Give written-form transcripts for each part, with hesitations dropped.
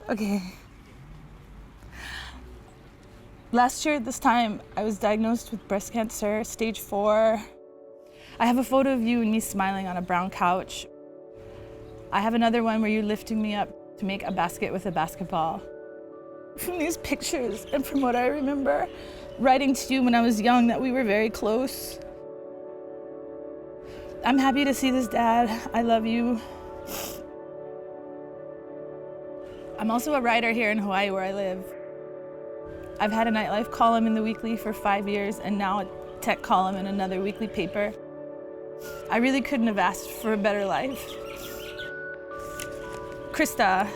Okay. Last year at this time, I was diagnosed with breast cancer, stage 4. I have a photo of you and me smiling on a brown couch. I have another one where you're lifting me up to make a basket with a basketball. From these pictures and from what I remember writing to you when I was young that we were very close. I'm happy to see this, Dad. I love you. I'm also a writer here in Hawaii where I live. I've had a nightlife column in the Weekly for 5 years and now a tech column in another weekly paper. I really couldn't have asked for a better life. Krista,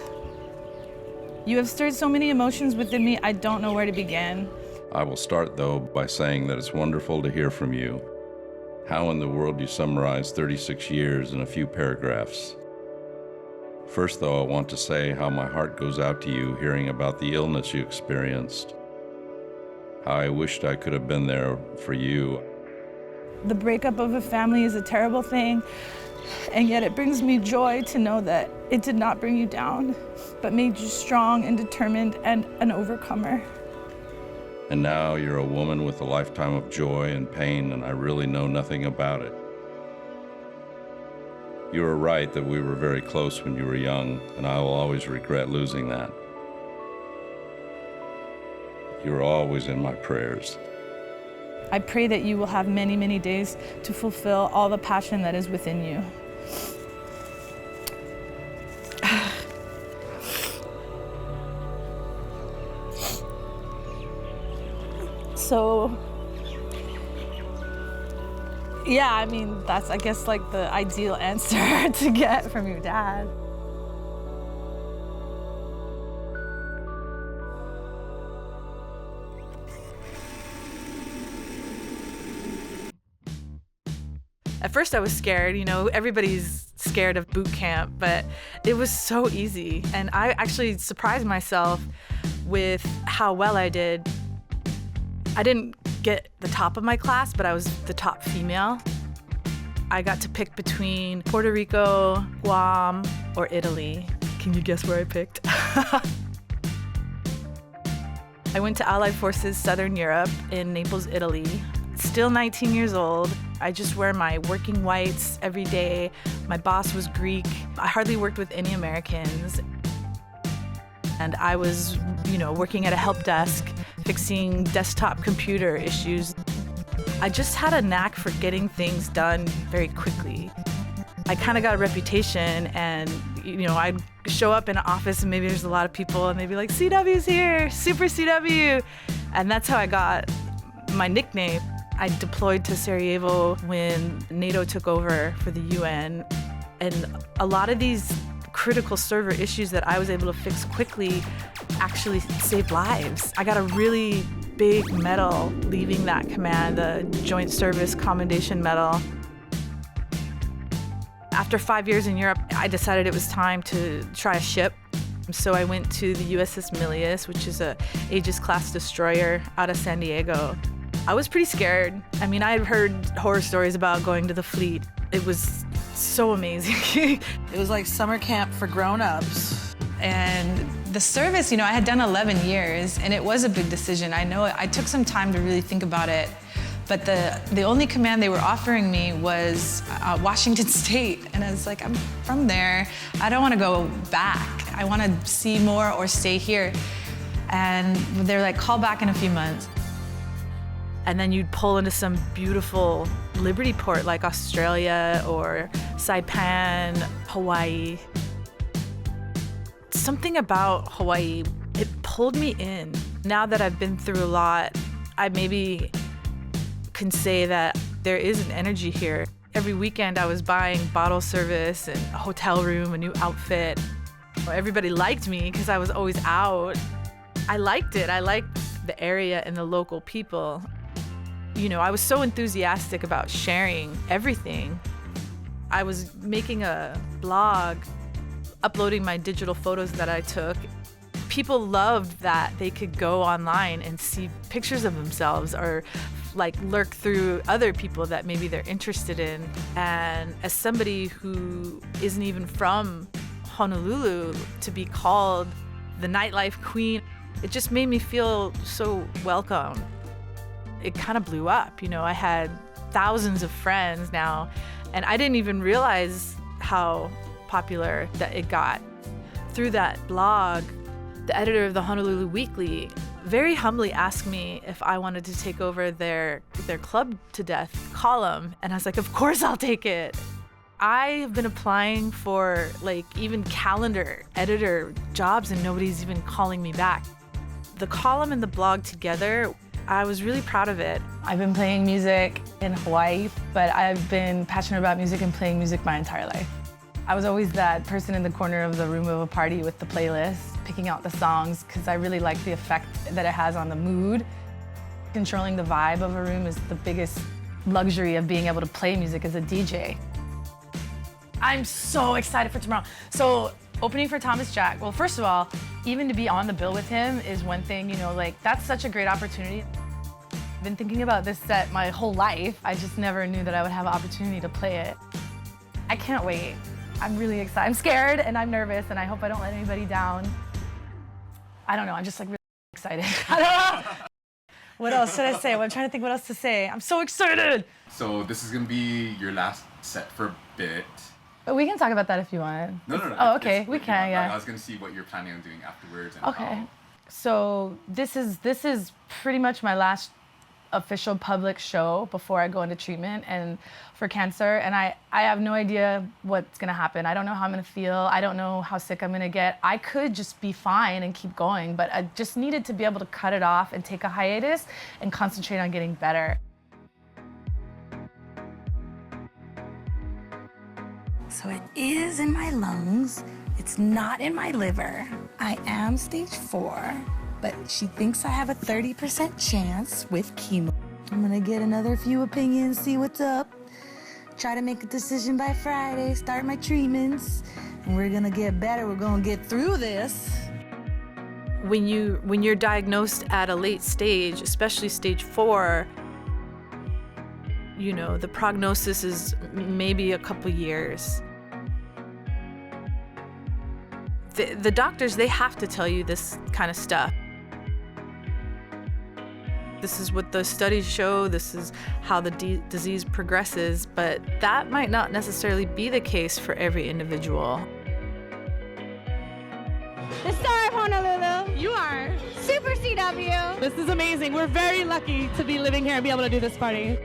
you have stirred so many emotions within me, I don't know where to begin. I will start, though, by saying that it's wonderful to hear from you. How in the world do you summarize 36 years in a few paragraphs? First, though, I want to say how my heart goes out to you hearing about the illness you experienced. How I wished I could have been there for you. The breakup of a family is a terrible thing, and yet it brings me joy to know that it did not bring you down, but made you strong and determined and an overcomer. And now you're a woman with a lifetime of joy and pain, and I really know nothing about it. You were right that we were very close when you were young, and I will always regret losing that. You are always in my prayers. I pray that you will have many, many days to fulfill all the passion that is within you. So, yeah, I mean, that's, I guess, like the ideal answer to get from your dad. At first I was scared, you know, everybody's scared of boot camp, but it was so easy. And I actually surprised myself with how well I did. I didn't get the top of my class, but I was the top female. I got to pick between Puerto Rico, Guam, or Italy. Can you guess where I picked? I went to Allied Forces Southern Europe in Naples, Italy. Still 19 years old. I just wear my working whites every day. My boss was Greek. I hardly worked with any Americans. And I was, you know, working at a help desk, fixing desktop computer issues. I just had a knack for getting things done very quickly. I kind of got a reputation, and, you know, I'd show up in an office and maybe there's a lot of people and they'd be like, CW's here, Super CW. And that's how I got my nickname. I deployed to Sarajevo when NATO took over for the UN, and a lot of these critical server issues that I was able to fix quickly actually saved lives. I got a really big medal leaving that command, the Joint Service Commendation Medal. After 5 years in Europe, I decided it was time to try a ship. So I went to the USS Milius, which is a Aegis-class destroyer out of San Diego. I was pretty scared. I mean, I had heard horror stories about going to the fleet. It was so amazing. It was like summer camp for grown-ups. And the service, you know, I had done 11 years, and it was a big decision. I know I took some time to really think about it, but the only command they were offering me was Washington State. And I was like, I'm from there. I don't want to go back. I want to see more or stay here. And they're like, call back in a few months. And then you'd pull into some beautiful Liberty port like Australia or Saipan, Hawaii. Something about Hawaii, it pulled me in. Now that I've been through a lot, I maybe can say that there is an energy here. Every weekend I was buying bottle service and a hotel room, a new outfit. Everybody liked me because I was always out. I liked it. I liked the area and the local people. You know, I was so enthusiastic about sharing everything. I was making a blog, uploading my digital photos that I took. People loved that they could go online and see pictures of themselves or like lurk through other people that maybe they're interested in. And as somebody who isn't even from Honolulu, to be called the nightlife queen, it just made me feel so welcome. It kind of blew up, you know. I had thousands of friends now, and I didn't even realize how popular that it got. Through that blog, the editor of the Honolulu Weekly very humbly asked me if I wanted to take over their Club to Death column, and I was like, of course I'll take it. I've been applying for like even calendar editor jobs and nobody's even calling me back. The column and the blog together, I was really proud of it. I've been playing music in Hawaii, but I've been passionate about music and playing music my entire life. I was always that person in the corner of the room of a party with the playlist, picking out the songs, because I really like the effect that it has on the mood. Controlling the vibe of a room is the biggest luxury of being able to play music as a DJ. I'm so excited for tomorrow. So, opening for Thomas Jack, well, first of all, even to be on the bill with him is one thing, you know, like that's such a great opportunity. I've been thinking about this set my whole life. I just never knew that I would have an opportunity to play it. I can't wait. I'm really excited. I'm scared and I'm nervous and I hope I don't let anybody down. I don't know, I'm just like really excited. What else should I say? Well, I'm trying to think what else to say. I'm so excited. So this is gonna be your last set for a bit. But we can talk about that if you want. No. Oh, okay, we can, yeah. I was gonna see what you're planning on doing afterwards and Okay. how. So this is pretty much my last official public show before I go into treatment and for cancer, and I have no idea what's gonna happen. I don't know how I'm gonna feel. I don't know how sick I'm gonna get. I could just be fine and keep going, but I just needed to be able to cut it off and take a hiatus and concentrate on getting better. So it is in my lungs. It's not in my liver. I am stage 4, but she thinks I have a 30% chance with chemo. I'm gonna get another few opinions, see what's up. Try to make a decision by Friday, start my treatments, and we're gonna get better. We're gonna get through this. When you're diagnosed at a late stage, especially stage 4, you know, the prognosis is maybe a couple years. The doctors, they have to tell you this kind of stuff. This is what the studies show, this is how the disease progresses, but that might not necessarily be the case for every individual. The star of Honolulu. You are. Super CW. This is amazing. We're very lucky to be living here and be able to do this party.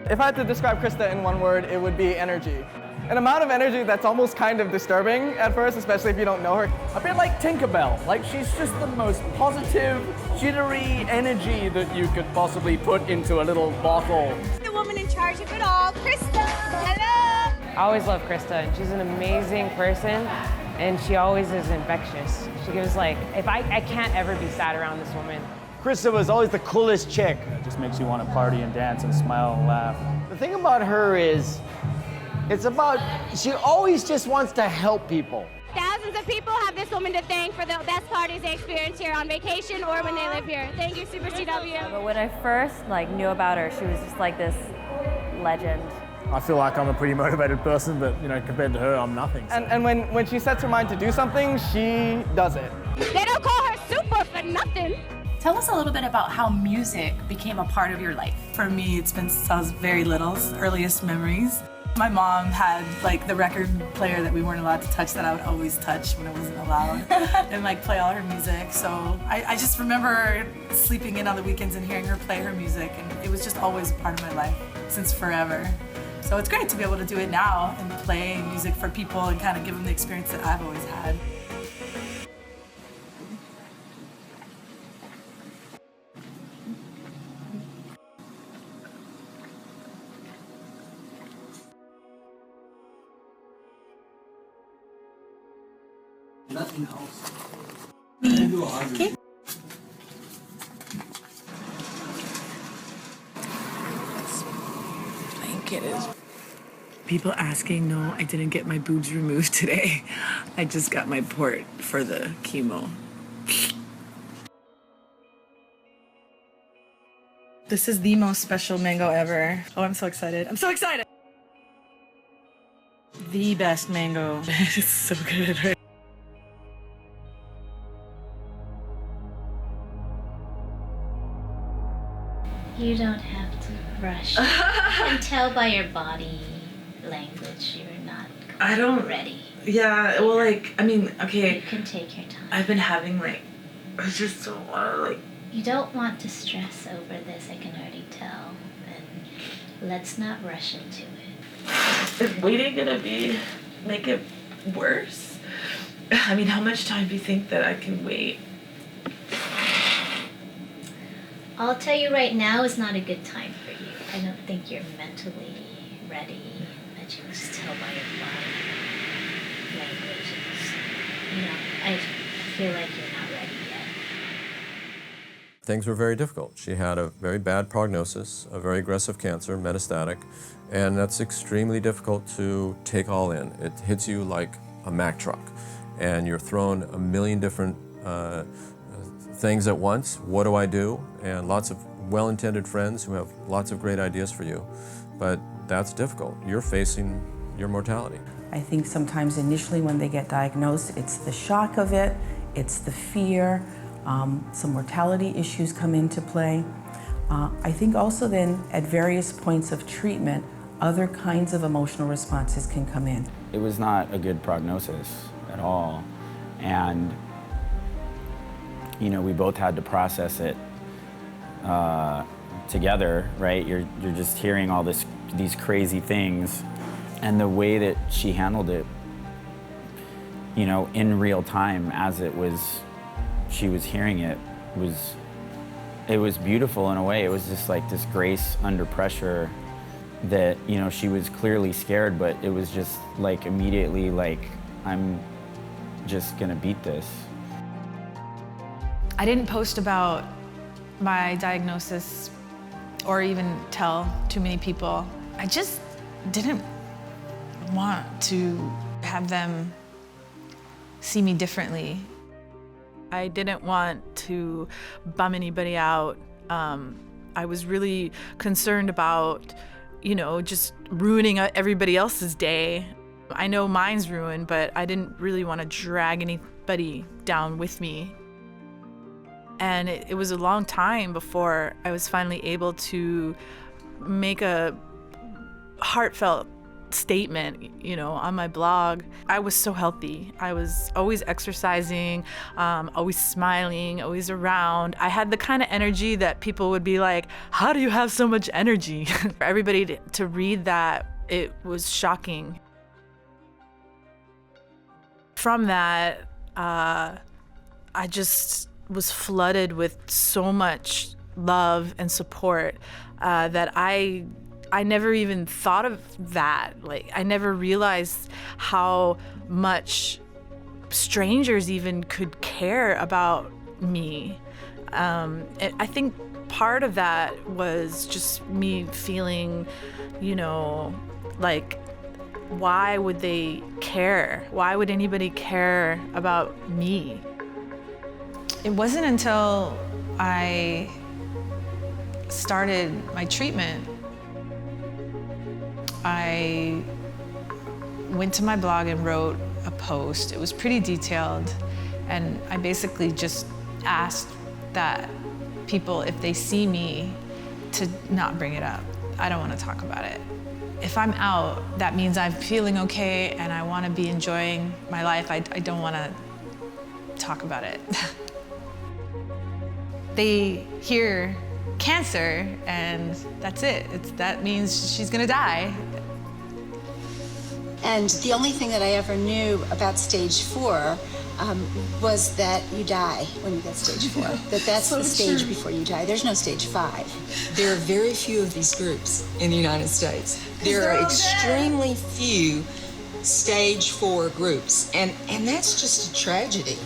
If I had to describe Krista in one word, it would be energy. An amount of energy that's almost kind of disturbing at first, especially if you don't know her. A bit like Tinkerbell. Like, she's just the most positive, jittery energy that you could possibly put into a little bottle. The woman in charge of it all, Krista. Hello. I always love Krista, and she's an amazing person, and she always is infectious. She gives I can't ever be sad around this woman. Krista was always the coolest chick. It just makes you want to party and dance and smile and laugh. The thing about her is, she always just wants to help people. Thousands of people have this woman to thank for the best parties they experience here on vacation or when they live here. Thank you, Super CW. But when I first knew about her, she was just like this legend. I feel like I'm a pretty motivated person, but compared to her, I'm nothing. So. And when she sets her mind to do something, she does it. They don't call her super for nothing. Tell us a little bit about how music became a part of your life. For me, it's been since I was very little, earliest memories. My mom had the record player that we weren't allowed to touch that I would always touch when it wasn't allowed and play all her music. So I just remember sleeping in on the weekends and hearing her play her music, and it was just always a part of my life since forever. So it's great to be able to do it now and play music for people and kind of give them the experience that I've always had. Nothing else. Okay. This blanket is People asking, no, I didn't get my boobs removed today. I just got my port for the chemo. This is the most special mango ever. Oh, I'm so excited. I'm so excited. The best mango. It's so good, right? You don't have to rush. I can tell by your body language you're not ready. Yeah, well, like, I mean, okay. You can take your time. I've been having, like, I just don't want to, like. You don't want to stress over this, I can already tell. And let's not rush into it. Is waiting gonna make it worse? I mean, how much time do you think that I can wait? I'll tell you right now is not a good time for you. I don't think you're mentally ready, but you can just tell by your body language. I feel like you're not ready yet. Things were very difficult. She had a very bad prognosis, a very aggressive cancer, metastatic, and that's extremely difficult to take all in. It hits you like a Mack truck, and you're thrown a million different things at once. What do I do? And lots of well-intended friends who have lots of great ideas for you, but that's difficult. You're facing your mortality. I think sometimes initially when they get diagnosed, it's the shock of it, it's the fear, some mortality issues come into play. I think also then at various points of treatment, other kinds of emotional responses can come in. It was not a good prognosis at all, and we both had to process it together, right? You're just hearing all these crazy things, and the way that she handled it, in real time as she was hearing it was beautiful in a way. It was just like this grace under pressure that, she was clearly scared, but it was just like immediately like, I'm just gonna beat this. I didn't post about my diagnosis or even tell too many people. I just didn't want to have them see me differently. I didn't want to bum anybody out. I was really concerned about, just ruining everybody else's day. I know mine's ruined, but I didn't really want to drag anybody down with me. And it was a long time before I was finally able to make a heartfelt statement, on my blog. I was so healthy. I was always exercising, always smiling, always around. I had the kind of energy that people would be like, how do you have so much energy? For everybody to read that, it was shocking. From that, I just was flooded with so much love and support that I never even thought of that. Like, I never realized how much strangers even could care about me. I think part of that was just me feeling, like, why would they care? Why would anybody care about me? It wasn't until I started my treatment, I went to my blog and wrote a post. It was pretty detailed, and I basically just asked that people, if they see me, to not bring it up. I don't want to talk about it. If I'm out, that means I'm feeling okay and I want to be enjoying my life. I don't want to talk about it. They hear cancer and that's it. That means she's gonna die. And the only thing that I ever knew about stage 4 was that you die when you get stage 4. That's the stage before you die. There's no stage 5. There are very few of these groups in the United States. There are extremely few stage 4 groups, and that's just a tragedy.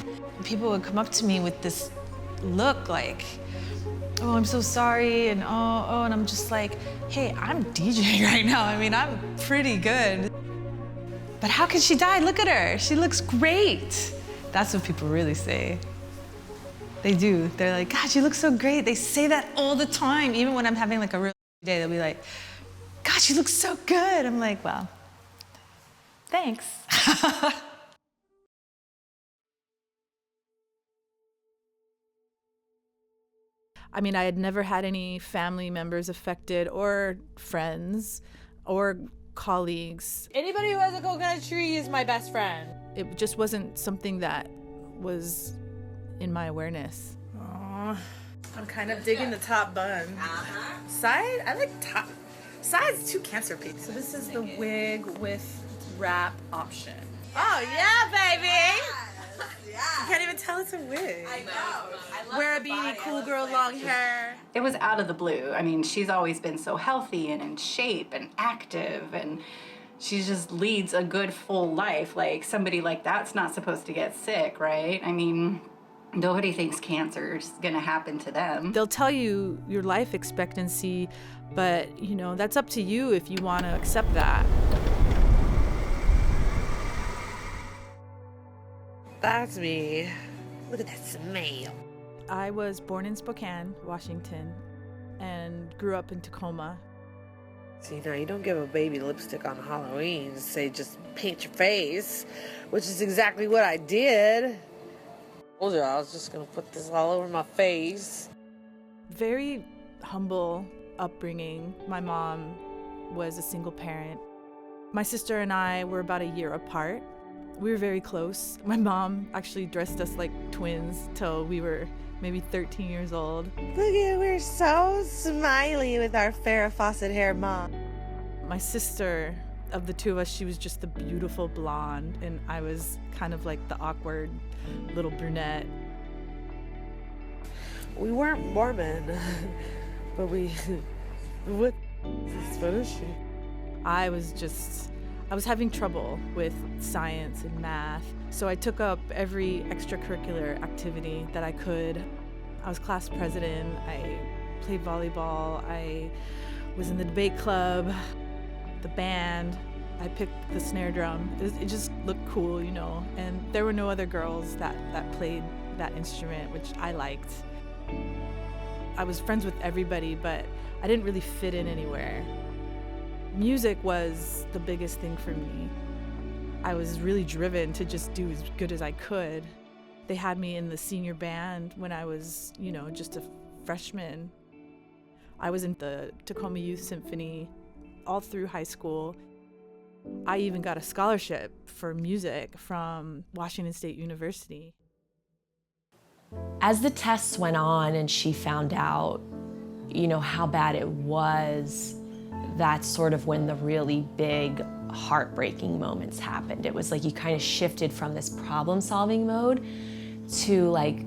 People would come up to me with this look like, oh, I'm so sorry, and oh, and I'm just like, hey, I'm DJing right now. I mean, I'm pretty good. But how could she die? Look at her. She looks great. That's what people really say. They do. They're like, God, you look so great. They say that all the time. Even when I'm having like a real day, they'll be like, God, you look so good. I'm like, well, thanks. I mean, I had never had any family members affected or friends or colleagues. Anybody who has a coconut tree is my best friend. It just wasn't something that was in my awareness. Aww. I'm kind of digging the top bun. Side? I like top. Side's too cancer peak. So this is the wig with wrap option. Oh yeah, baby! Yeah. You can't even tell it's a wig. I know. Wear a beanie, cool girl, long hair. It was out of the blue. I mean, she's always been so healthy and in shape and active, and she just leads a good, full life. Like, somebody like that's not supposed to get sick, right? I mean, nobody thinks cancer's gonna happen to them. They'll tell you your life expectancy, but, you know, that's up to you if you want to accept that. That's me. Look at that smell. I was born in Spokane, Washington, and grew up in Tacoma. See, now you don't give a baby lipstick on Halloween and say just paint your face, which is exactly what I did. Told you I was just gonna put this all over my face. Very humble upbringing. My mom was a single parent. My sister and I were about a year apart. We were very close. My mom actually dressed us like twins till we were maybe 13 years old. Look at, we're so smiley with our Farrah Fawcett hair mom. My sister, of the two of us, she was just the beautiful blonde, and I was kind of like the awkward little brunette. We weren't Mormon, but what is Spanish? I was having trouble with science and math, so I took up every extracurricular activity that I could. I was class president, I played volleyball, I was in the debate club, the band, I picked the snare drum. It just looked cool, you know, and there were no other girls that played that instrument, which I liked. I was friends with everybody, but I didn't really fit in anywhere. Music was the biggest thing for me. I was really driven to just do as good as I could. They had me in the senior band when I was, you know, just a freshman. I was in the Tacoma Youth Symphony all through high school. I even got a scholarship for music from Washington State University. As the tests went on and she found out, you know, how bad it was, that's sort of when the really big heartbreaking moments happened. It was like you kind of shifted from this problem-solving mode to like,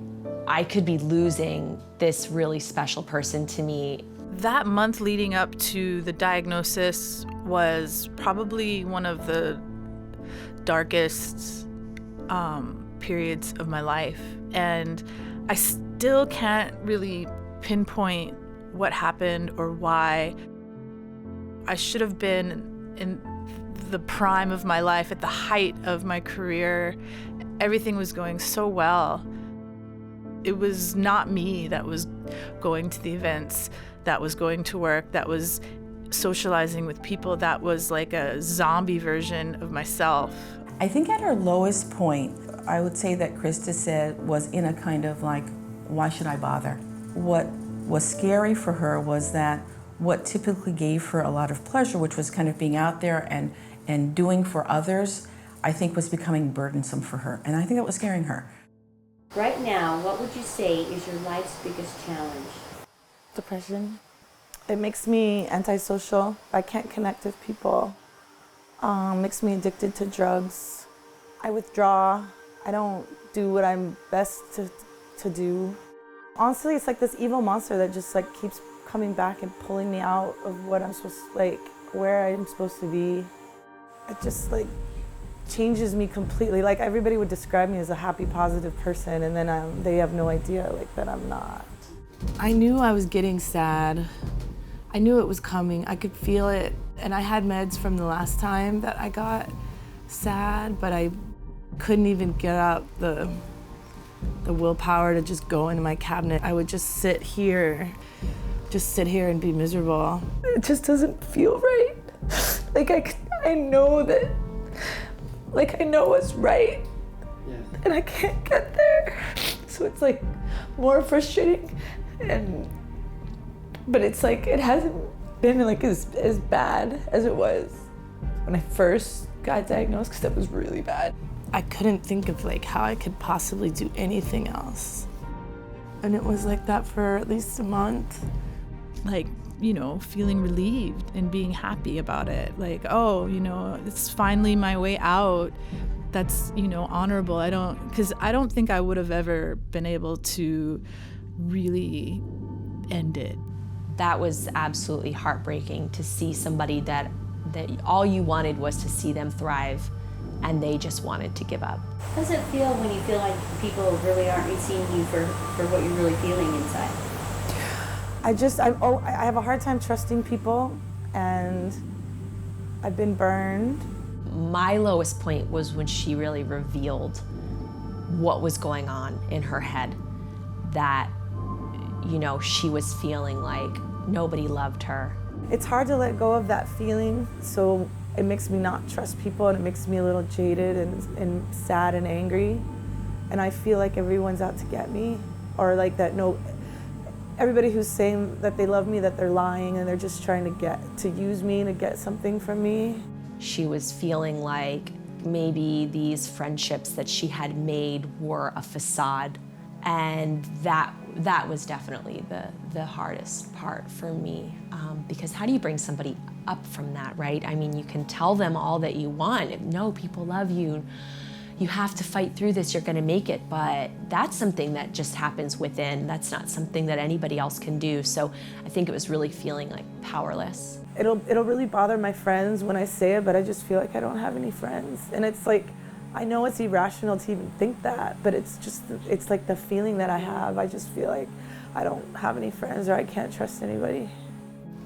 I could be losing this really special person to me. That month leading up to the diagnosis was probably one of the darkest periods of my life. And I still can't really pinpoint what happened or why. I should have been in the prime of my life, at the height of my career. Everything was going so well. It was not me that was going to the events, that was going to work, that was socializing with people. That was like a zombie version of myself. I think at her lowest point, I would say that Krista said was in a kind of like, why should I bother? What was scary for her was that what typically gave her a lot of pleasure, which was kind of being out there and doing for others, I think was becoming burdensome for her. And I think that was scaring her. Right now, what would you say is your life's biggest challenge? Depression. It makes me antisocial. I can't connect with people. Makes me addicted to drugs. I withdraw. I don't do what I'm best to do. Honestly, it's like this evil monster that just like keeps coming back and pulling me out of what I'm supposed to, like, where I'm supposed to be. It just like changes me completely. Like everybody would describe me as a happy, positive person, and then they have no idea like that I'm not. I knew I was getting sad. I knew it was coming. I could feel it. And I had meds from the last time that I got sad, but I couldn't even get up the willpower to just go into my cabinet. I would just sit here and be miserable. It just doesn't feel right. Like I know that, like I know what's right, and I can't get there. So it's like more frustrating, but it's like it hasn't been like as bad as it was when I first got diagnosed, because that was really bad. I couldn't think of like how I could possibly do anything else. And it was like that for at least a month. Like, you know, feeling relieved and being happy about it. Like, oh, you know, it's finally my way out. That's, you know, honorable. Because I don't think I would have ever been able to really end it. That was absolutely heartbreaking to see somebody that all you wanted was to see them thrive, and they just wanted to give up. How does it feel when you feel like people really aren't seeing you for what you're really feeling inside? I have a hard time trusting people, and I've been burned. My lowest point was when she really revealed what was going on in her head, that, you know, she was feeling like nobody loved her. It's hard to let go of that feeling, so it makes me not trust people, and it makes me a little jaded and sad and angry. And I feel like everyone's out to get me, or like that everybody who's saying that they love me, that they're lying, and they're just trying to use me to get something from me. She was feeling like maybe these friendships that she had made were a facade, and that was definitely the hardest part for me, because how do you bring somebody up from that, right? I mean, you can tell them all that you want. No, people love you. You have to fight through this, you're gonna make it, but that's something that just happens within. That's not something that anybody else can do. So I think it was really feeling like powerless. It'll really bother my friends when I say it, but I just feel like I don't have any friends. And it's like, I know it's irrational to even think that, but it's like the feeling that I have. I just feel like I don't have any friends, or I can't trust anybody.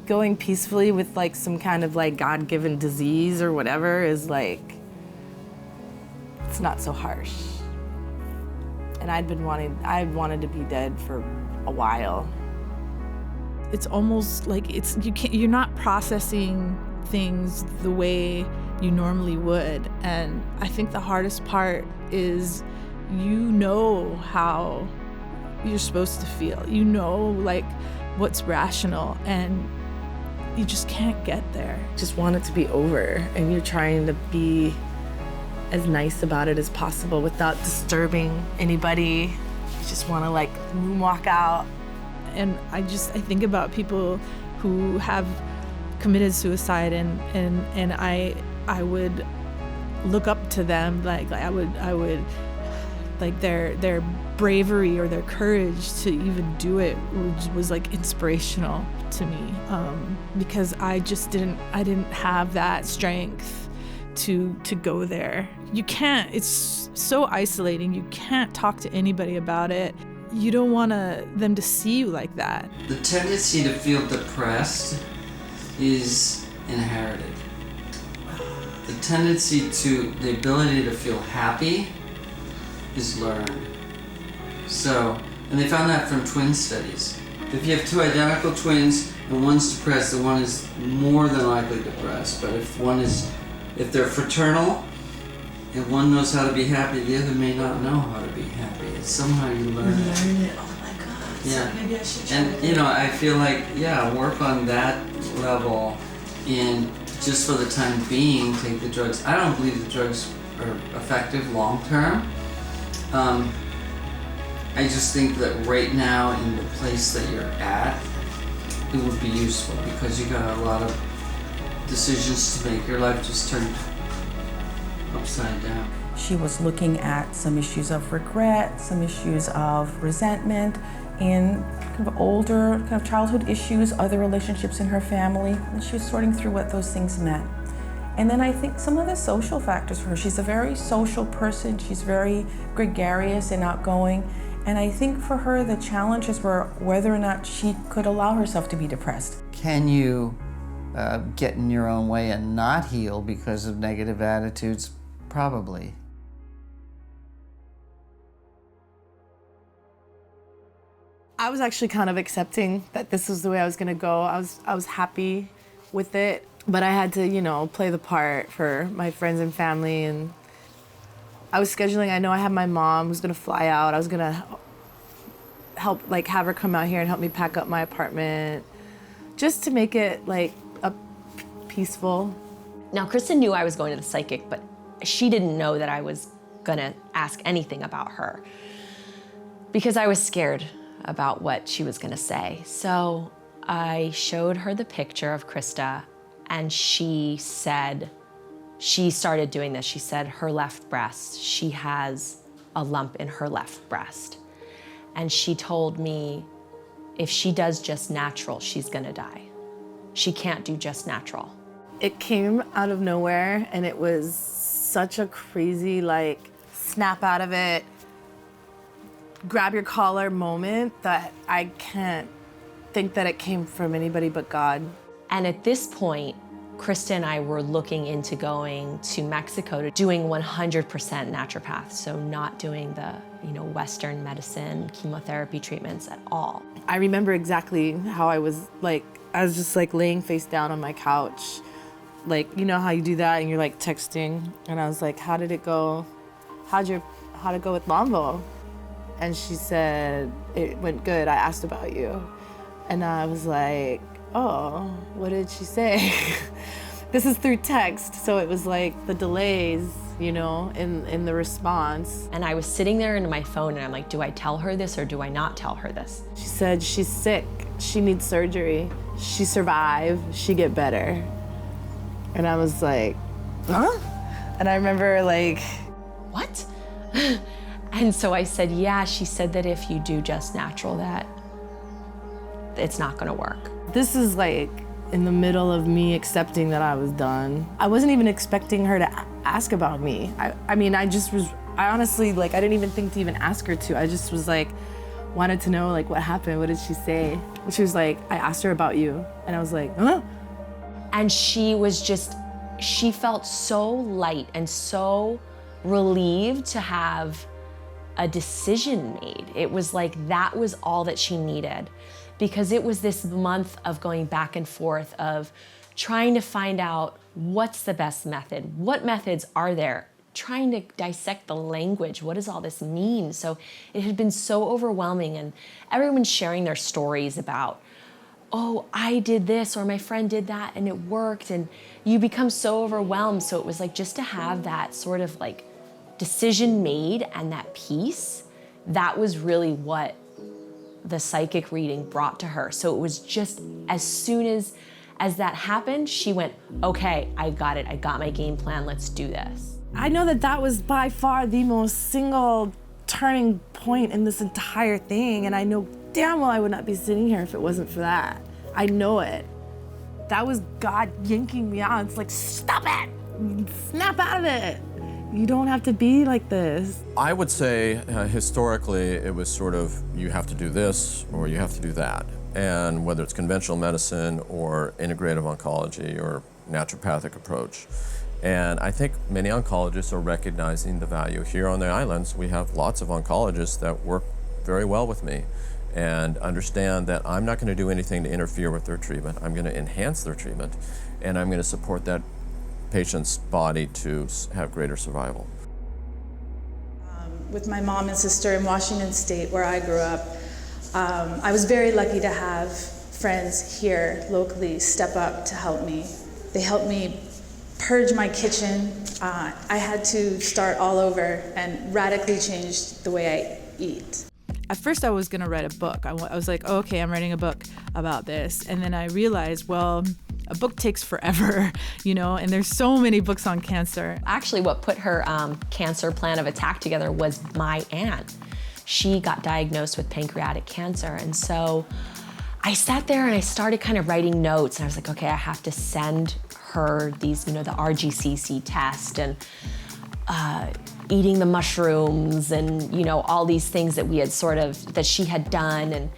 Going peacefully with like some kind of like God-given disease or whatever is like, it's not so harsh. And I wanted to be dead for a while. It's almost like you're not processing things the way you normally would. And I think the hardest part is, you know how you're supposed to feel. You know, like, what's rational, and you just can't get there. Just want it to be over, and you're trying to be as nice about it as possible without disturbing anybody. You just want to like moonwalk out. And I think about people who have committed suicide, and I would look up to them, like I would like their bravery or their courage to even do it was like inspirational to me, because I didn't have that strength to go there. You can't, it's so isolating. You can't talk to anybody about it. You don't want them to see you like that. The tendency to feel depressed is inherited. The ability to feel happy is learned. So, and they found that from twin studies. If you have two identical twins and one's depressed, the one is more than likely depressed. But if they're fraternal and one knows how to be happy, the other may not know how to be happy. It's somehow you learn it. Oh my God. Yeah. So maybe I should try And you know, I feel like, work on that level, and just for the time being, take the drugs. I don't believe the drugs are effective long term. I just think that right now, in the place that you're at, it would be useful, because you got a lot of decisions to make. Your life just turned upside down. She was looking at some issues of regret, some issues of resentment, and kind of older kind of childhood issues, other relationships in her family, and she was sorting through what those things meant. And then I think some of the social factors for her. She's a very social person. She's very gregarious and outgoing, And I think for her, the challenges were whether or not she could allow herself to be depressed. Can you get in your own way and not heal because of negative attitudes? Probably. I was actually kind of accepting that this was the way I was gonna go. I was happy with it, but I had to, you know, play the part for my friends and family, and I was scheduling. I know I had my mom who's gonna fly out. I was gonna help, like, have her come out here and help me pack up my apartment, just to make it like peaceful. Now, Kristen knew I was going to the psychic, but she didn't know that I was gonna ask anything about her because I was scared about what she was gonna say. So I showed her the picture of Krista, and she said, she started doing this. She said her left breast, she has a lump in her left breast. And she told me if she does just natural, she's gonna die. She can't do just natural. It came out of nowhere, and it was such a crazy, like, snap out of it, grab your collar moment that I can't think that it came from anybody but God. And at this point, Krista and I were looking into going to Mexico to doing 100% naturopath, so not doing the, you know, Western medicine, chemotherapy treatments at all. I remember exactly how I was just like laying face down on my couch. Like, you know how you do that and you're like texting, and I was like, how did it go? How'd it go with Lambo? And she said, it went good. I asked about you. And I was like, oh, what did she say? This is through text, so it was like the delays, you know, in the response. And I was sitting there in my phone, and I'm like, do I tell her this or do I not tell her this? She said she's sick, she needs surgery, she survive, she get better. And I was like, huh? And I remember like, what? And so I said, yeah, she said that if you do just natural, that it's not gonna work. This is like in the middle of me accepting that I was done. I wasn't even expecting her to ask about me. I mean, I honestly, like, I didn't even think to even ask her to. I just was like, wanted to know, like, what happened? What did she say? And she was like, I asked her about you. And I was like, huh? And she was just, she felt so light and so relieved to have a decision made. It was like that was all that she needed, because it was this month of going back and forth of trying to find out what's the best method, what methods are there, trying to dissect the language, what does all this mean? So it had been so overwhelming, and everyone sharing their stories about, oh, I did this, or my friend did that and it worked, and you become so overwhelmed. So it was like just to have that sort of like decision made and that peace, that was really what the psychic reading brought to her. So it was just as soon as that happened, she went, okay, I got it. I got my game plan. Let's do this. I know that that was by far the most single turning point in this entire thing. And I know damn well I would not be sitting here if it wasn't for that. I know it. That was God yanking me out. It's like, stop it, snap out of it. You don't have to be like this. I would say historically it was sort of you have to do this or you have to do that. And whether it's conventional medicine or integrative oncology or naturopathic approach. And I think many oncologists are recognizing the value. Here on the islands, we have lots of oncologists that work very well with me and understand that I'm not going to do anything to interfere with their treatment. I'm going to enhance their treatment, and I'm going to support that patient's body to have greater survival. With my mom and sister in Washington State, where I grew up, I was very lucky to have friends here locally step up to help me. They helped me purge my kitchen. I had to start all over and radically change the way I eat. At first I was gonna write a book. I was like, oh, okay, I'm writing a book about this. And then I realized, well, a book takes forever, you know, and there's so many books on cancer. Actually, what put her cancer plan of attack together was my aunt. She got diagnosed with pancreatic cancer. And so I sat there and I started kind of writing notes, and I was like, okay, I have to send her these, you know, the RGCC test. And eating the mushrooms and, you know, all these things that we had that she had done. And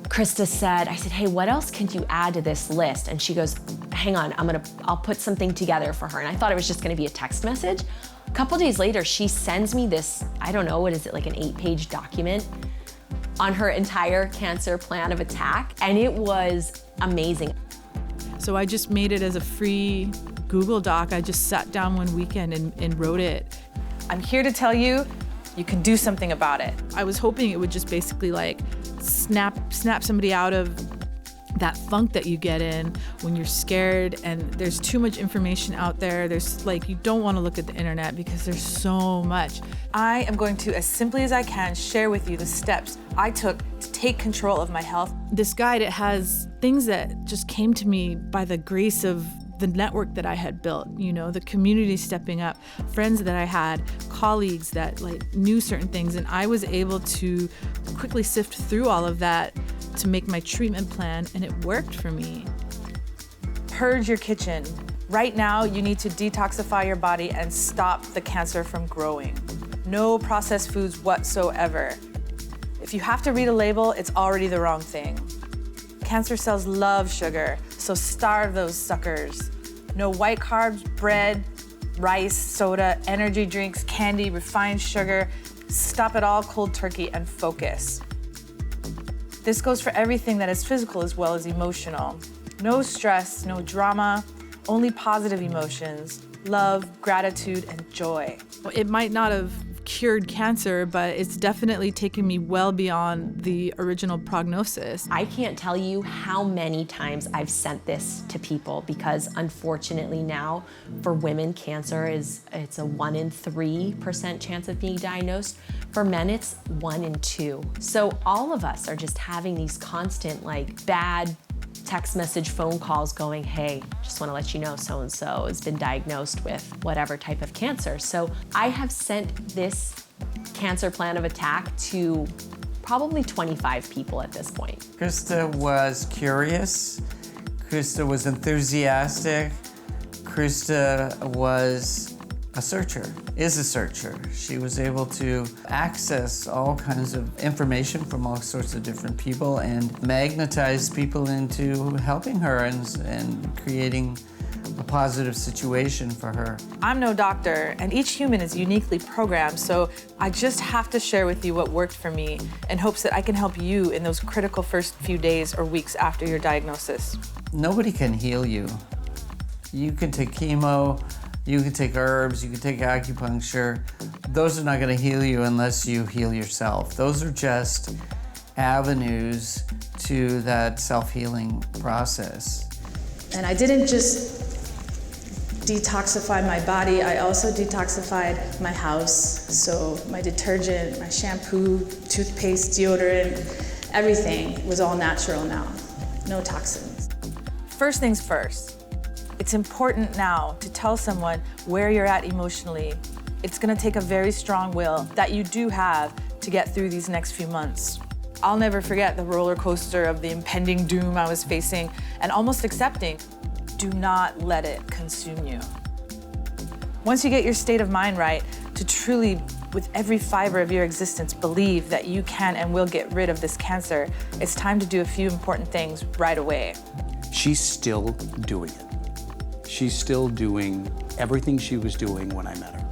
Krista said, I said, hey, what else can you add to this list? And she goes, hang on, I'll put something together for her. And I thought it was just gonna be a text message. A couple days later, she sends me this, I don't know, what is it, like an 8-page document on her entire cancer plan of attack. And it was amazing. So I just made it as a free Google Doc. I just sat down one weekend and wrote it. I'm here to tell you, you can do something about it. I was hoping it would just basically like snap somebody out of that funk that you get in when you're scared and there's too much information out there. There's like, you don't want to look at the internet because there's so much. I am going to, as simply as I can, share with you the steps I took to take control of my health. This guide, it has things that just came to me by the grace of the network that I had built, you know, the community stepping up, friends that I had, colleagues that like knew certain things, and I was able to quickly sift through all of that to make my treatment plan, and it worked for me. Purge your kitchen. Right now, you need to detoxify your body and stop the cancer from growing. No processed foods whatsoever. If you have to read a label, it's already the wrong thing. Cancer cells love sugar, so starve those suckers. No white carbs, bread, rice, soda, energy drinks, candy, refined sugar. Stop it all cold turkey and focus. This goes for everything that is physical as well as emotional. No stress, no drama, only positive emotions, love, gratitude, and joy. It might not have cured cancer, but it's definitely taken me well beyond the original prognosis. I can't tell you how many times I've sent this to people because unfortunately now for women, cancer it's a 1 in 3% chance of being diagnosed. For men, it's 1 in 2. So all of us are just having these constant like bad text message, phone calls going, hey, just want to let you know so-and-so has been diagnosed with whatever type of cancer. So I have sent this cancer plan of attack to probably 25 people at this point. Krista was curious. Krista was enthusiastic. Krista was a searcher, is a searcher. She was able to access all kinds of information from all sorts of different people and magnetize people into helping her and creating a positive situation for her. I'm no doctor, and each human is uniquely programmed, so I just have to share with you what worked for me in hopes that I can help you in those critical first few days or weeks after your diagnosis. Nobody can heal you. You can take chemo, you can take herbs, you can take acupuncture. Those are not going to heal you unless you heal yourself. Those are just avenues to that self-healing process. And I didn't just detoxify my body, I also detoxified my house. So my detergent, my shampoo, toothpaste, deodorant, everything was all natural now. No toxins. First things first. It's important now to tell someone where you're at emotionally. It's gonna take a very strong will that you do have to get through these next few months. I'll never forget the roller coaster of the impending doom I was facing and almost accepting. Do not let it consume you. Once you get your state of mind right, to truly, with every fiber of your existence, believe that you can and will get rid of this cancer, it's time to do a few important things right away. She's still doing it. She's still doing everything she was doing when I met her.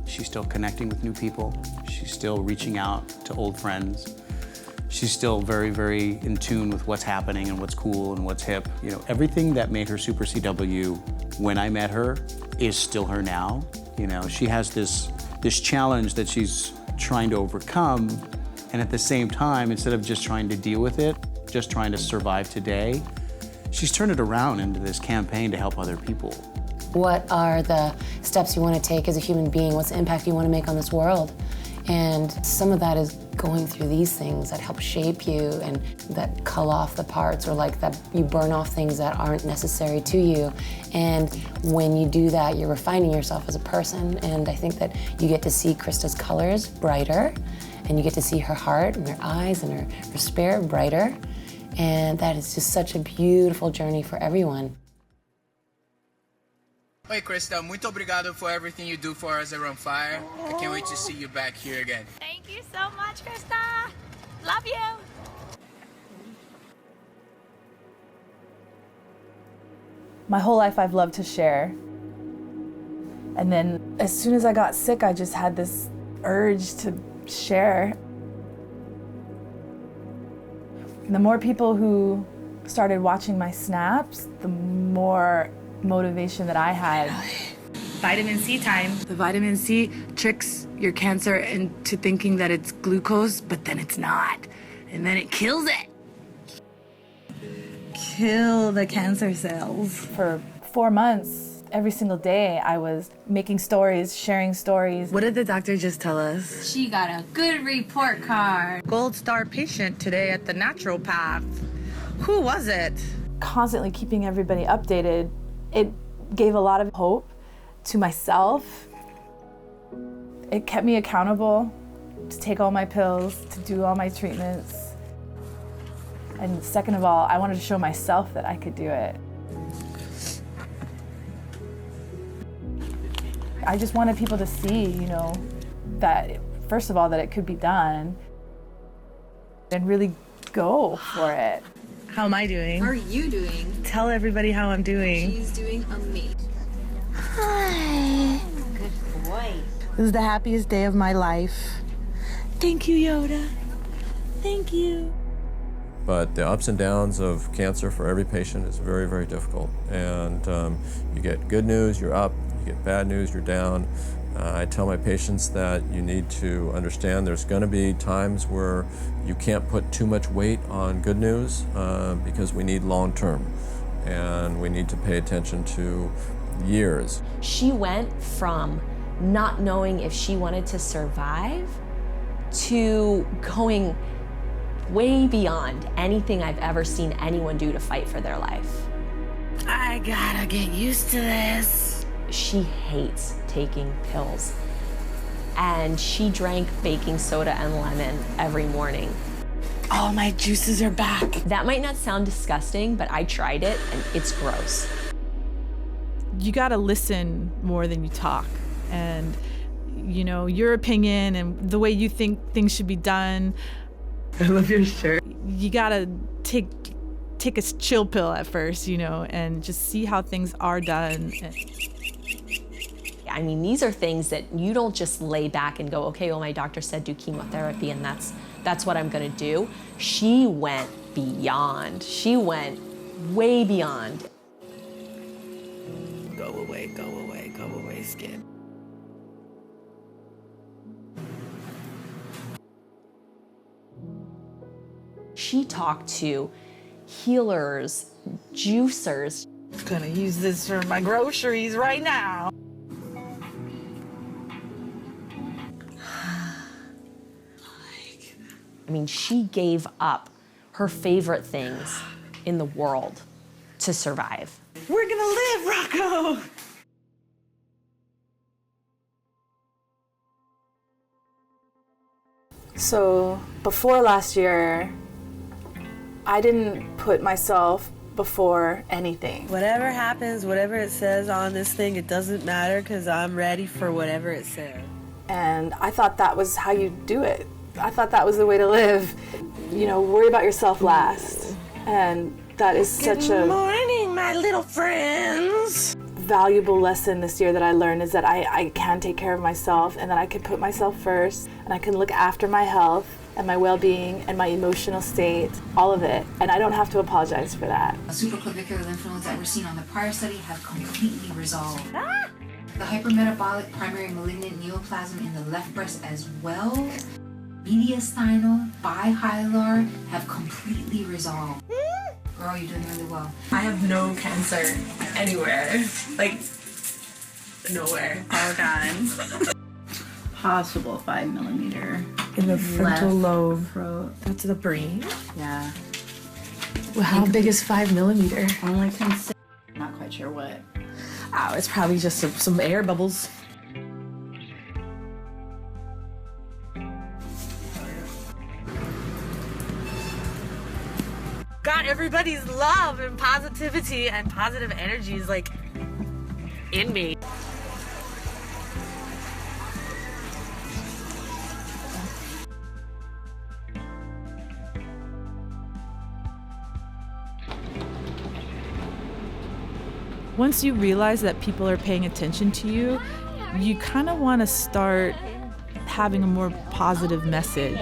She's still connecting with new people. She's still reaching out to old friends. She's still very, very in tune with what's happening and what's cool and what's hip. You know, everything that made her Super CW when I met her is still her now. You know, she has this challenge that she's trying to overcome, and at the same time, instead of just trying to deal with it, just trying to survive today, she's turned it around into this campaign to help other people. What are the steps you want to take as a human being? What's the impact you want to make on this world? And some of that is going through these things that help shape you and that cull off the parts, or like that you burn off things that aren't necessary to you. And when you do that, you're refining yourself as a person. And I think that you get to see Krista's colors brighter, and you get to see her heart and her eyes and her spirit brighter. And that is just such a beautiful journey for everyone. Oi, Krista, muito obrigado for everything you do for us at Run Fire. I can't wait to see you back here again. Thank you so much, Krista. Love you. My whole life I've loved to share. And then as soon as I got sick, I just had this urge to share. The more people who started watching my snaps, the more motivation that I had. Vitamin C time. The vitamin C tricks your cancer into thinking that it's glucose, but then it's not. And then it kills it. Kill the cancer cells. For 4 months, every single day, I was making stories, sharing stories. What did the doctor just tell us? She got a good report card. Gold star patient today at the naturopath. Who was it? Constantly keeping everybody updated, it gave a lot of hope to myself. It kept me accountable to take all my pills, to do all my treatments. And second of all, I wanted to show myself that I could do it. I just wanted people to see, that first of all, that it could be done and really go for it. How am I doing? How are you doing? Tell everybody how I'm doing. She's doing amazing. Hi. Good boy. This is the happiest day of my life. Thank you, Yoda. Thank you. But the ups and downs of cancer for every patient is very, very difficult. And you get good news, you're up. You get bad news, you're down. I tell my patients that you need to understand there's going to be times where you can't put too much weight on good news because we need long term. And we need to pay attention to years. She went from not knowing if she wanted to survive to going way beyond anything I've ever seen anyone do to fight for their life. I gotta get used to this. She hates taking pills. And she drank baking soda and lemon every morning. All my juices are back. That might not sound disgusting, but I tried it and it's gross. You gotta listen more than you talk. And, your opinion and the way you think things should be done. I love your shirt. You gotta take a chill pill at first, and just see how things are done. I mean, these are things that you don't just lay back and go, okay, well, my doctor said do chemotherapy and that's what I'm gonna do. She went beyond. She went way beyond. Go away, go away, go away, skin. She talked to healers, juicers. I'm gonna use this for my groceries right now. I mean, she gave up her favorite things in the world to survive. We're gonna live, Rocco! So before last year, I didn't put myself before anything. Whatever happens, whatever it says on this thing, it doesn't matter because I'm ready for whatever it says. And I thought that was how you do it. I thought that was the way to live. Worry about yourself last. And that is such Good morning, my little friends. Valuable lesson this year that I learned is that I can take care of myself and that I can put myself first and I can look after my health and my well-being and my emotional state, all of it. And I don't have to apologize for that. Supraclavicular lymph nodes that were seen on the prior study have completely resolved. The hypermetabolic primary malignant neoplasm in the left breast as well, mediastinal, bihilar, have completely resolved. Girl, you're doing really well. I have no cancer anywhere. Nowhere. All gone. Possible 5 millimeter. In the frontal lobe. Throat. That's the brain? Yeah. Well, how big is 5 millimeter? Only consider. Not quite sure what. Oh, it's probably just some air bubbles. God, everybody's love and positivity and positive energy is in me. Once you realize that people are paying attention to you, you kind of want to start having a more positive message.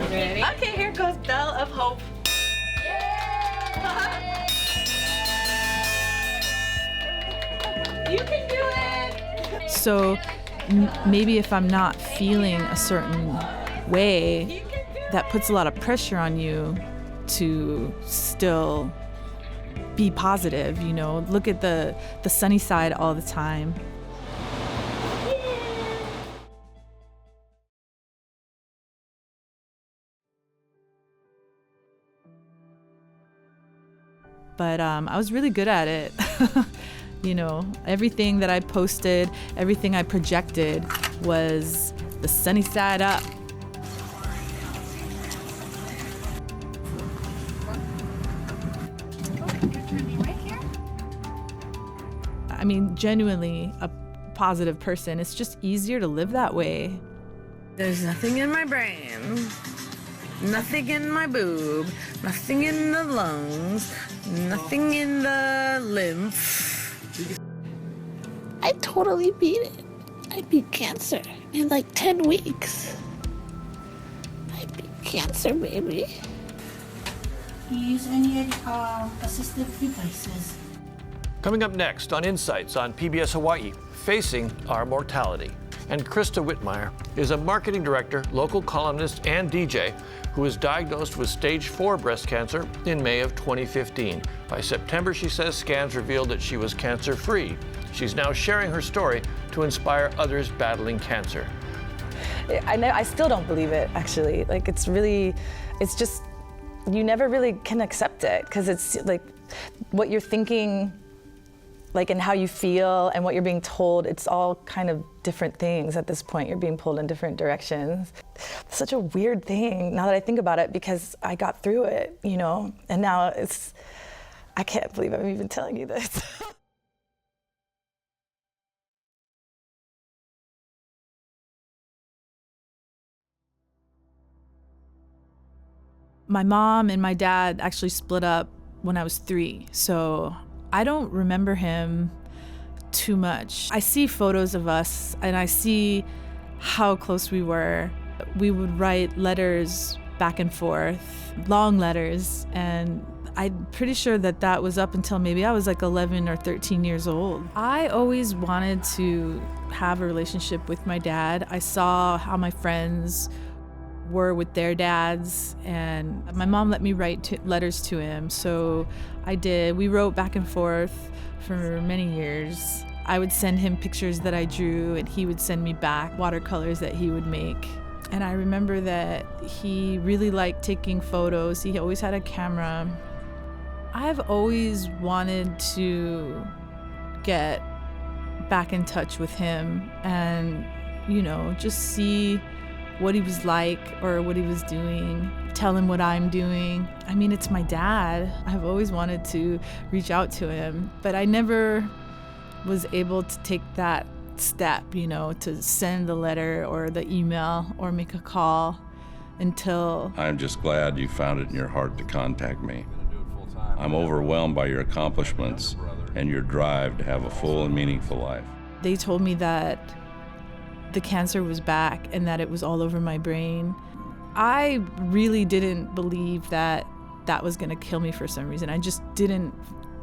Okay, here goes Bell of Hope. You can do it! So maybe if I'm not feeling a certain way, that puts a lot of pressure on you to still be positive, you know, look at the sunny side all the time. But I was really good at it. You know, everything that I posted, everything I projected was the sunny side up. I mean, genuinely a positive person. It's just easier to live that way. There's nothing in my brain, nothing in my boob, nothing in the lungs, nothing in the lymph. I totally beat it. I beat cancer in like 10 weeks. I beat cancer, baby. Do you use any assistive devices? Coming up next on Insights on PBS Hawaii, Facing Our Mortality. And Krista Whitmire is a marketing director, local columnist, and DJ who was diagnosed with stage 4 breast cancer in May of 2015. By September, she says, scans revealed that she was cancer-free. She's now sharing her story to inspire others battling cancer. I still don't believe it, actually. Like, it's just, you never really can accept it, because it's like what you're thinking, like, and how you feel and what you're being told, it's all kind of different things at this point. You're being pulled in different directions. It's such a weird thing now that I think about it, because I got through it, you know, and now I can't believe I'm even telling you this. My mom and my dad actually split up when I was 3, so I don't remember him too much. I see photos of us and I see how close we were. We would write letters back and forth, long letters, and I'm pretty sure that was up until maybe I was like 11 or 13 years old. I always wanted to have a relationship with my dad. I saw how my friends were with their dads, and my mom let me write letters to him, so I did. We wrote back and forth for many years. I would send him pictures that I drew, and he would send me back watercolors that he would make. And I remember that he really liked taking photos. He always had a camera. I've always wanted to get back in touch with him and, you know, just see what he was like or what he was doing, tell him what I'm doing. I mean, it's my dad. I've always wanted to reach out to him, but I never was able to take that step, you know, to send the letter or the email or make a call until... I'm just glad you found it in your heart to contact me. I'm overwhelmed by your accomplishments and your drive to have a full and meaningful life. They told me that the cancer was back and that it was all over my brain. I really didn't believe that was gonna kill me for some reason. I just didn't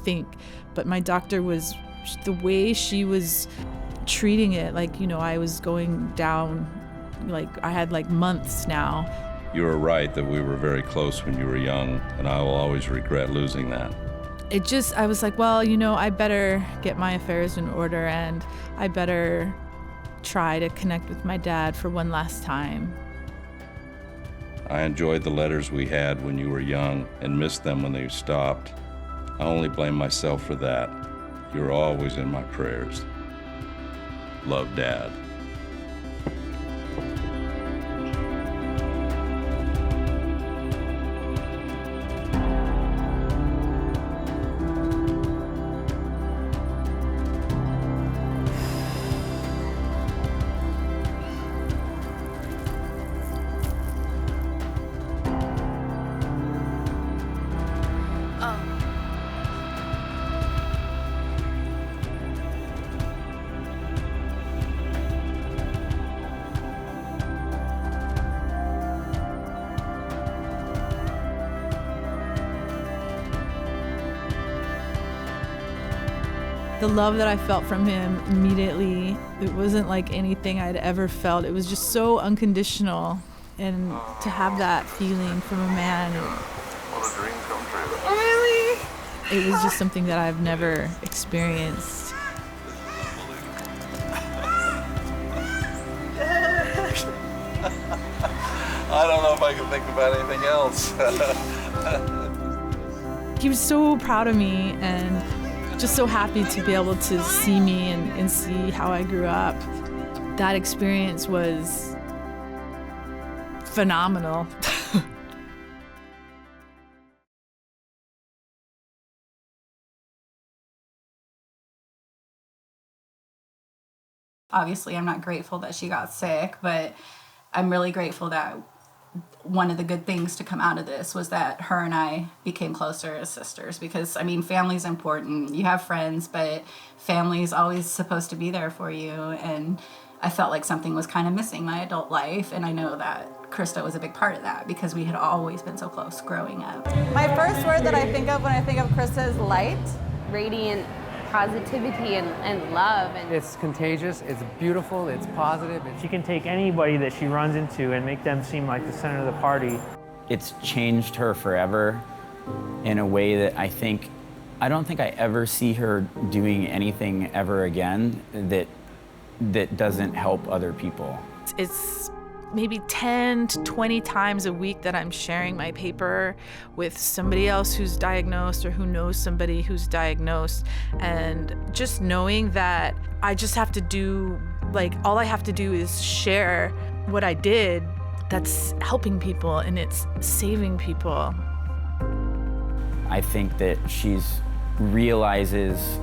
think. But my doctor was, the way she was treating it, like, you know, I was going down, like I had like months now. You were right that we were very close when you were young, and I will always regret losing that. I was like, well, you know, I better get my affairs in order and I better try to connect with my dad for one last time. I enjoyed the letters we had when you were young and missed them when they stopped. I only blame myself for that. You're always in my prayers. Love, Dad. The love that I felt from him immediately, it wasn't like anything I'd ever felt. It was just so unconditional. And to have that feeling from a man, it was just something that I've never experienced. I don't know if I can think about anything else. He was so proud of me and just so happy to be able to see me and see how I grew up. That experience was phenomenal. Obviously, I'm not grateful that she got sick, but I'm really grateful that one of the good things to come out of this was that her and I became closer as sisters, because I mean, family's important. You have friends, but family's always supposed to be there for you. And I felt like something was kind of missing my adult life, and I know that Krista was a big part of that because we had always been so close growing up. My first word that I think of when I think of Krista is light. Radiant positivity and love. And it's contagious, it's beautiful, it's positive. She can take anybody that she runs into and make them seem like the center of the party. It's changed her forever in a way that I don't think I ever see her doing anything ever again that doesn't help other people. It's maybe 10 to 20 times a week that I'm sharing my paper with somebody else who's diagnosed or who knows somebody who's diagnosed. And just knowing that I just have to do, like, all I have to do is share what I did, that's helping people and it's saving people. I think that she's realizes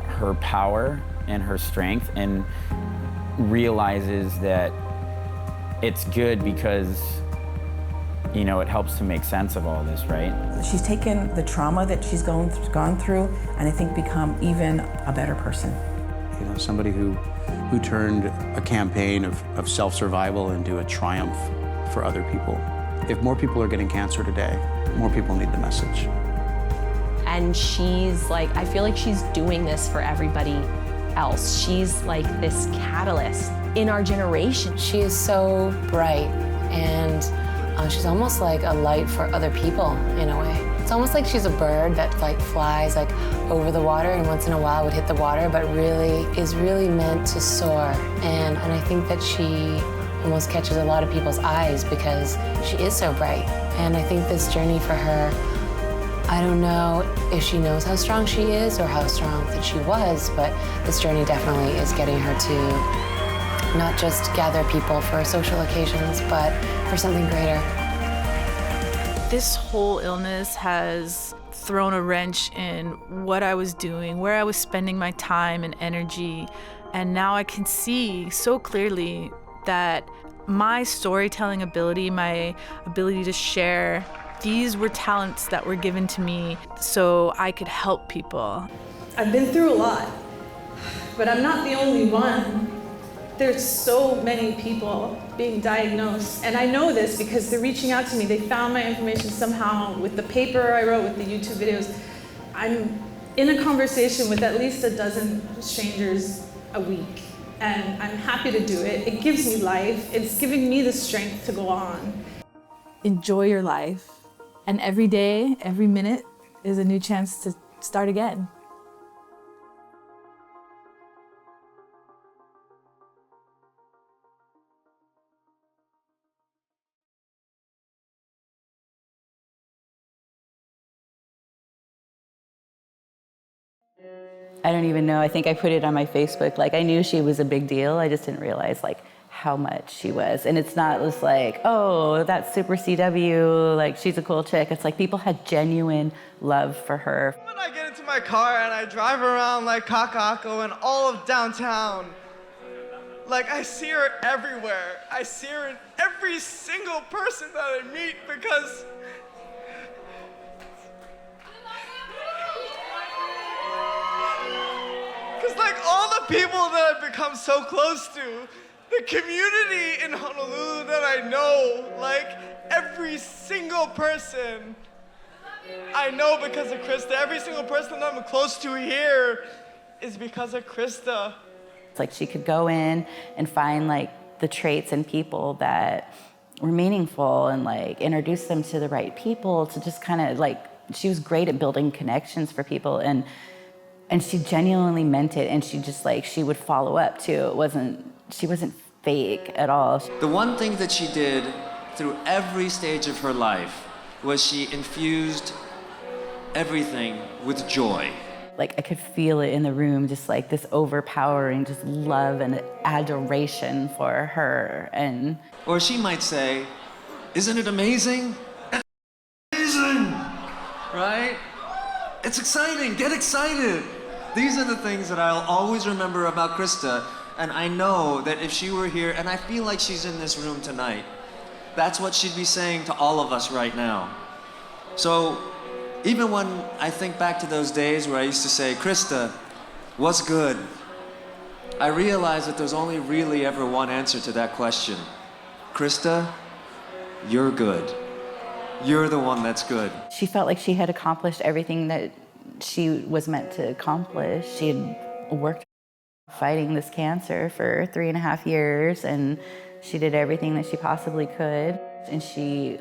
her power and her strength and realizes that it's good because, you know, it helps to make sense of all this, right? She's taken the trauma that she's gone through and I think become even a better person. You know, somebody who turned a campaign of self-survival into a triumph for other people. If more people are getting cancer today, more people need the message. And she's like, I feel like she's doing this for everybody else. She's like this catalyst in our generation. She is so bright, and she's almost like a light for other people in a way. It's almost like she's a bird that like flies like over the water and once in a while would hit the water, but really is really meant to soar. And I think that she almost catches a lot of people's eyes because she is so bright. And I think this journey for her, I don't know if she knows how strong she is or how strong that she was, but this journey definitely is getting her to not just gather people for social occasions, but for something greater. This whole illness has thrown a wrench in what I was doing, where I was spending my time and energy, and now I can see so clearly that my storytelling ability, my ability to share, these were talents that were given to me so I could help people. I've been through a lot, but I'm not the only one. There's so many people being diagnosed, and I know this because they're reaching out to me. They found my information somehow with the paper I wrote, with the YouTube videos. I'm in a conversation with at least a dozen strangers a week, and I'm happy to do it. It gives me life. It's giving me the strength to go on. Enjoy your life, and every day, every minute is a new chance to start again. I don't even know. I think I put it on my Facebook. Like, I knew she was a big deal. I just didn't realize, like, how much she was. And it's not just like, oh, that's Super CW, like, she's a cool chick. It's like people had genuine love for her. When I get into my car and I drive around, like, Kaka'ako and all of downtown, like, I see her everywhere. I see her in every single person that I meet because like all the people that I've become so close to, the community in Honolulu that I know, like every single person I know because of Krista, every single person that I'm close to here, is because of Krista. It's like she could go in and find like the traits in people that were meaningful and like introduce them to the right people to just kind of like, she was great at building connections for people and she genuinely meant it, and she just like, she would follow up too. She wasn't fake at all. The one thing that she did through every stage of her life was she infused everything with joy. Like I could feel it in the room, just like this overpowering just love and adoration for her. And or she might say, isn't it amazing? Amazing, right? It's exciting, get excited. These are the things that I'll always remember about Krista, and I know that if she were here, and I feel like she's in this room tonight, that's what she'd be saying to all of us right now. So even when I think back to those days where I used to say, Krista, what's good? I realize that there's only really ever one answer to that question. Krista, you're good. You're the one that's good. she felt like she had accomplished everything that she was meant to accomplish. She had worked fighting this cancer for 3.5 years, and she did everything that she possibly could. And she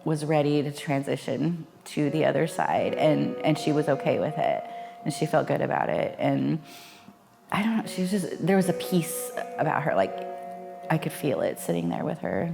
was ready to transition to the other side, and she was okay with it, and she felt good about it. And I don't know, she was just, there was a peace about her, like I could feel it sitting there with her.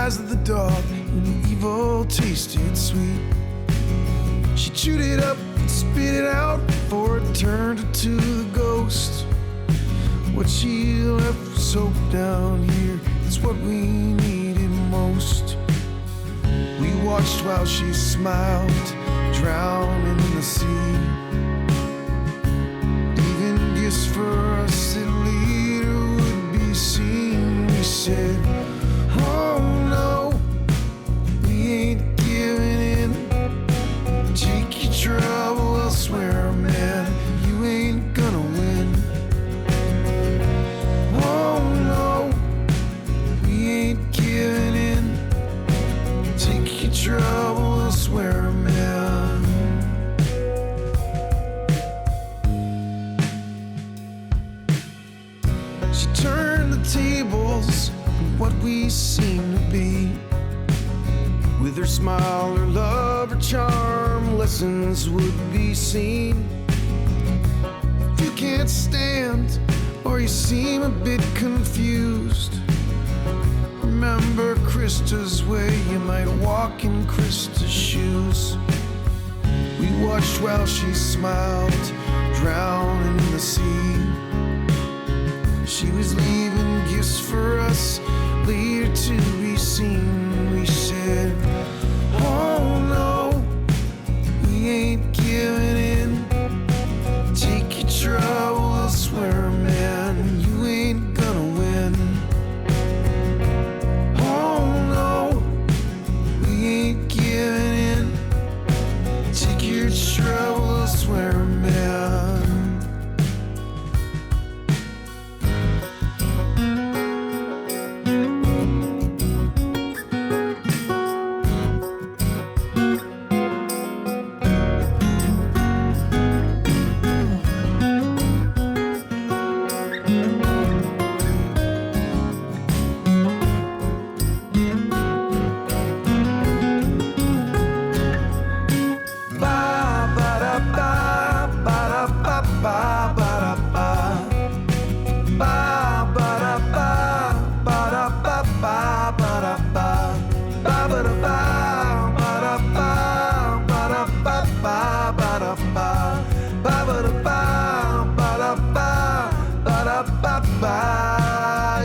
Of the dog and evil tasted sweet. She chewed it up and spit it out before it turned her to the ghost. What she left was hope down here. It's what we needed most. We watched while she smiled, drowning in the sea. Even gifts for us that later would be seen. We said, oh no, we ain't giving in. Take your trouble elsewhere, man. You ain't gonna win. Oh no, we ain't giving in. Take your trouble elsewhere, man. She turned the tables, what we seem to be. With her smile, her love, her charm, lessons would be seen. If you can't stand, or you seem a bit confused, remember Krista's way, you might walk in Krista's shoes. We watched while she smiled, drowning in the sea. She was leaving gifts for us, later to be seen. We said, oh no, we ain't giving in. Take your trouble elsewhere, man. You ain't gonna win. Oh no, we ain't giving in. Take your trouble elsewhere, man.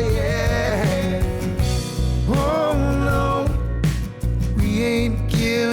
Yeah. Oh no, we ain't giving